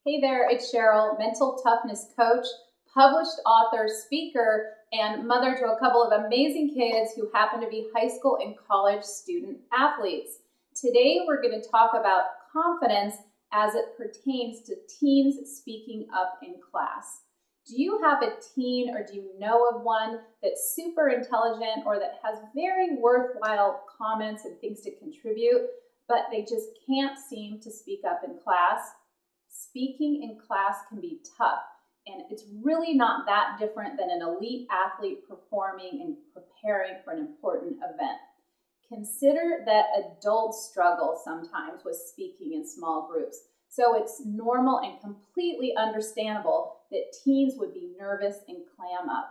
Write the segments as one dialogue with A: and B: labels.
A: Hey there, it's Sheryl, mental toughness coach, published author, speaker, and mother to a couple of amazing kids who happen to be high school and college student athletes. Today, we're going to talk about confidence as it pertains to teens speaking up in class. Do you have a teen or do you know of one that's super intelligent or that has very worthwhile comments and things to contribute, but they just can't seem to speak up in class? Speaking in class can be tough, and it's really not that different than an elite athlete performing and preparing for an important event. Consider that adults struggle sometimes with speaking in small groups, so it's normal and completely understandable that teens would be nervous and clam up.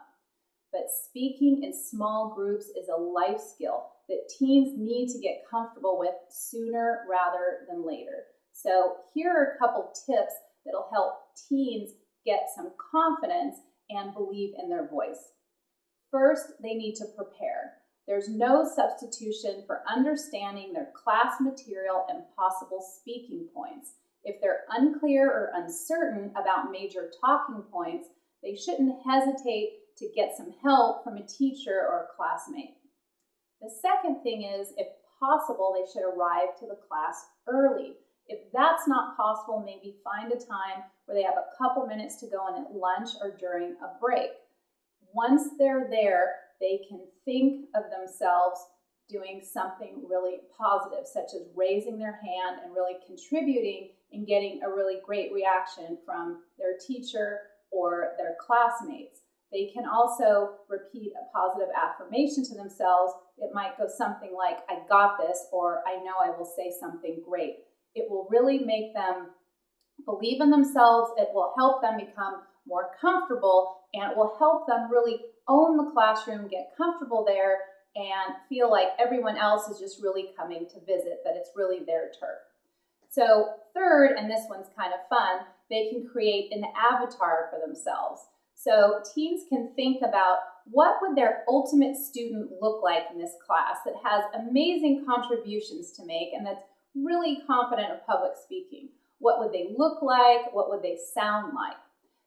A: But speaking in small groups is a life skill that teens need to get comfortable with sooner rather than later. So here are a couple tips that'll help teens get some confidence and believe in their voice. First, they need to prepare. There's no substitution for understanding their class material and possible speaking points. If they're unclear or uncertain about major talking points, they shouldn't hesitate to get some help from a teacher or a classmate. The second thing is, if possible, they should arrive to the class early. If that's not possible, maybe find a time where they have a couple minutes to go in at lunch or during a break. Once they're there, they can think of themselves doing something really positive, such as raising their hand and really contributing and getting a really great reaction from their teacher or their classmates. They can also repeat a positive affirmation to themselves. It might go something like, "I got this," or "I know I will say something great." It will really make them believe in themselves. It will help them become more comfortable, and it will help them really own the classroom, get comfortable there, and feel like everyone else is just really coming to visit, that it's really their turf. So third, and this one's kind of fun, they can create an avatar for themselves. So teens can think about what would their ultimate student look like in this class that has amazing contributions to make and that's really confident in public speaking. What would they look like? What would they sound like?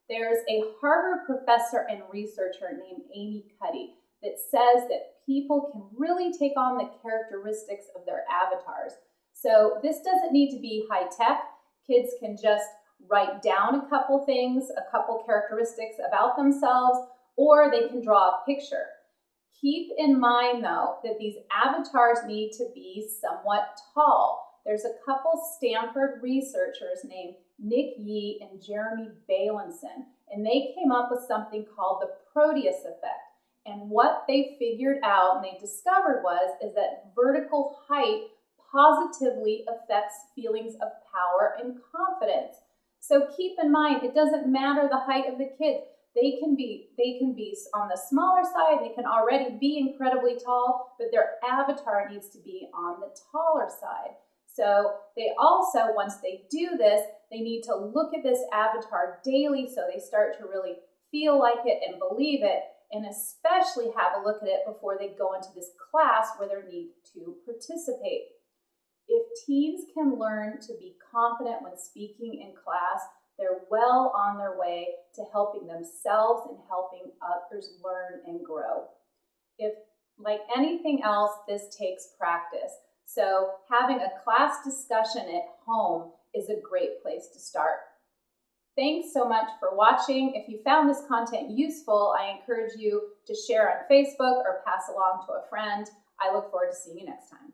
A: There's a Harvard professor and researcher named Amy Cuddy that says that people can really take on the characteristics of their avatars. So this doesn't need to be high tech. Kids can just write down a couple things, a couple characteristics about themselves, or they can draw a picture. Keep in mind, though, that these avatars need to be somewhat tall. There's a couple Stanford researchers named Nick Yee and Jeremy Bailenson, and they came up with something called the Proteus Effect. And what they figured out and they discovered is that vertical height positively affects feelings of power and confidence. So keep in mind, it doesn't matter the height of the kids. They can be on the smaller side, they can already be incredibly tall, but their avatar needs to be on the taller side. So they also, once they do this, they need to look at this avatar daily so they start to really feel like it and believe it, and especially have a look at it before they go into this class where they need to participate. If teens can learn to be confident when speaking in class, they're well on their way to helping themselves and helping others learn and grow. If, like anything else, this takes practice. So having a class discussion at home is a great place to start. Thanks so much for watching. If you found this content useful, I encourage you to share on Facebook or pass along to a friend. I look forward to seeing you next time.